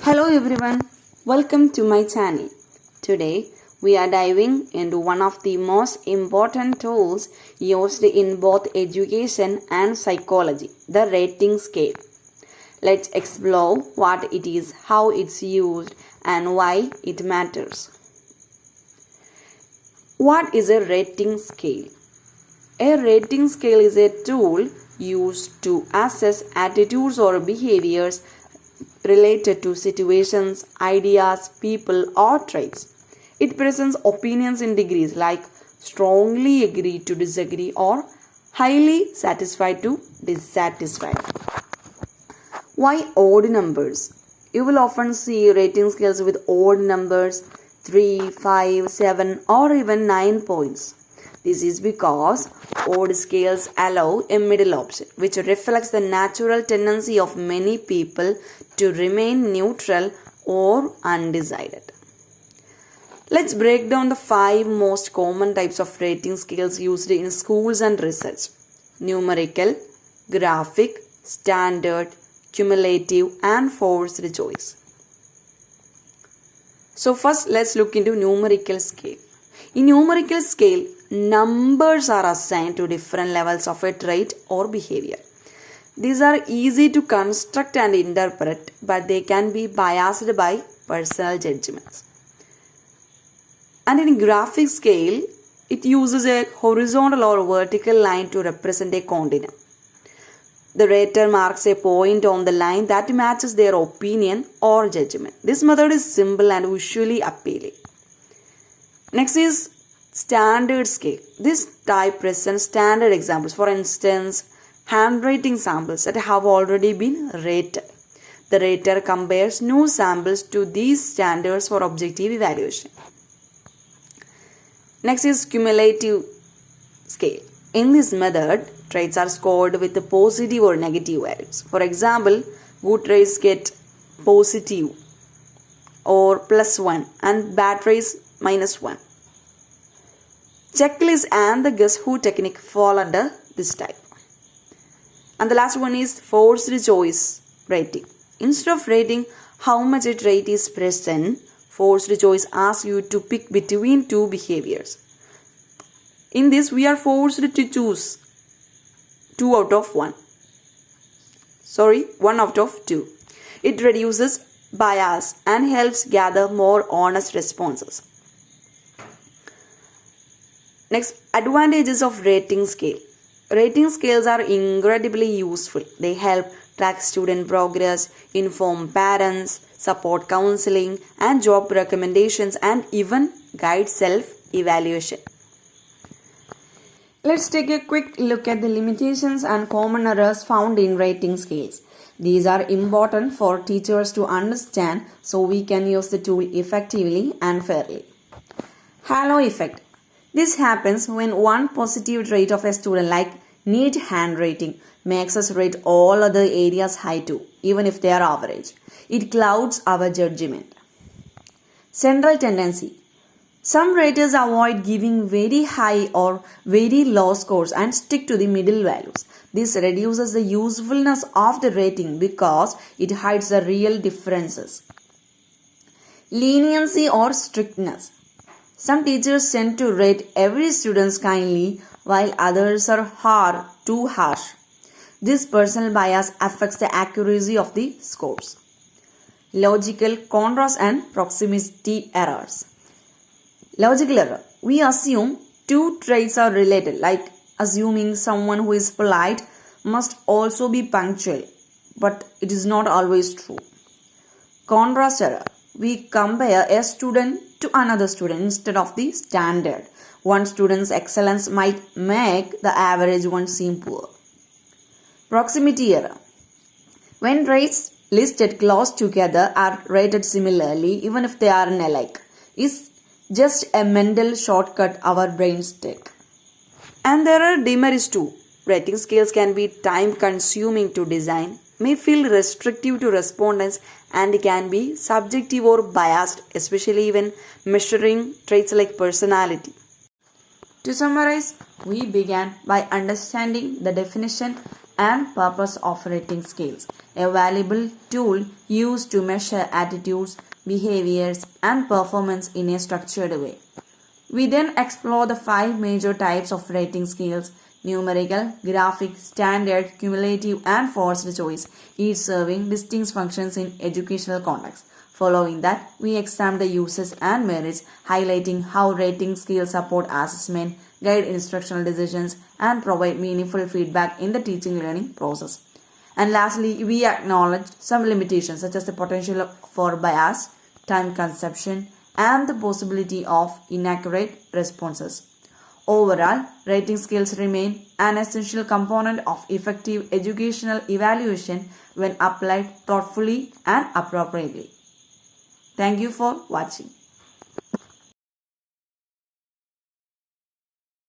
Hello everyone, welcome to my channel. Today we are diving into one of the most important tools used in both education and psychology, the rating scale. Let's explore what it is, how it's used, and why it matters. What is a rating scale? A rating scale is a tool used to assess attitudes or behaviors related to situations, ideas, people, or traits. It presents opinions in degrees like strongly agree to disagree or highly satisfied to dissatisfied. Why odd numbers? You will often see rating scales with odd numbers 3, 5, 7, or even 9 points. This is because odd scales allow a middle option, which reflects the natural tendency of many people to remain neutral or undecided. Let's break down the 5 most common types of rating scales used in schools and research: numerical, graphic, standard, cumulative, and forced choice. So first let's look into numerical scale. In numerical scale, numbers are assigned to different levels of a trait or behavior. These are easy to construct and interpret, but they can be biased by personal judgments. And in graphic scale, it uses a horizontal or vertical line to represent a continuum. The rater marks a point on the line that matches their opinion or judgment. This method is simple and visually appealing. Next is standard scale. This type presents standard examples. For instance, handwriting samples that have already been rated. The rater compares new samples to these standards for objective evaluation. Next is cumulative scale. In this method, traits are scored with positive or negative values. For example, good traits get positive or +1 and bad traits -1. Checklist and the guess who technique fall under this type. And the last one is forced choice rating. Instead of rating how much a trait is present, forced choice asks you to pick between two behaviors. In this, we are forced to choose 2 out of 1. 1 out of 2. It reduces bias and helps gather more honest responses. Next, advantages of rating scale. Rating scales are incredibly useful. They help track student progress, inform parents, support counseling and job recommendations, and even guide self-evaluation. Let's take a quick look at the limitations and common errors found in rating scales. These are important for teachers to understand so we can use the tool effectively and fairly. Halo effect. This happens when one positive trait of a student, like neat handwriting, makes us rate all other areas high too, even if they are average. It clouds our judgment. Central tendency. Some raters avoid giving very high or very low scores and stick to the middle values. This reduces the usefulness of the rating because it hides the real differences. Leniency or strictness. Some teachers tend to rate every student kindly while others are too harsh. This personal bias affects the accuracy of the scores. Logical contrast and proximity errors. Logical error. We assume two traits are related, like assuming someone who is polite must also be punctual, but it is not always true. Contrast error. We compare a student to another student instead of the standard. One student's excellence might make the average one seem poor. Proximity error. When traits listed close together are rated similarly, even if they are alike, is just a mental shortcut our brains take. And there are demerits too. Rating scales can be time consuming to design, may feel restrictive to respondents, and can be subjective or biased, especially when measuring traits like personality. To summarize, we began by understanding the definition and purpose of rating scales, a valuable tool used to measure attitudes, behaviors, and performance in a structured way. We then explore the 5 major types of rating scales: numerical, graphic, standard, cumulative, and forced choice, each serving distinct functions in educational context. Following that, we examine the uses and merits, highlighting how rating scales support assessment, guide instructional decisions, and provide meaningful feedback in the teaching learning process. And lastly, we acknowledge some limitations such as the potential for bias, time consumption, and the possibility of inaccurate responses. Overall, rating scales remain an essential component of effective educational evaluation when applied thoughtfully and appropriately. Thank you for watching.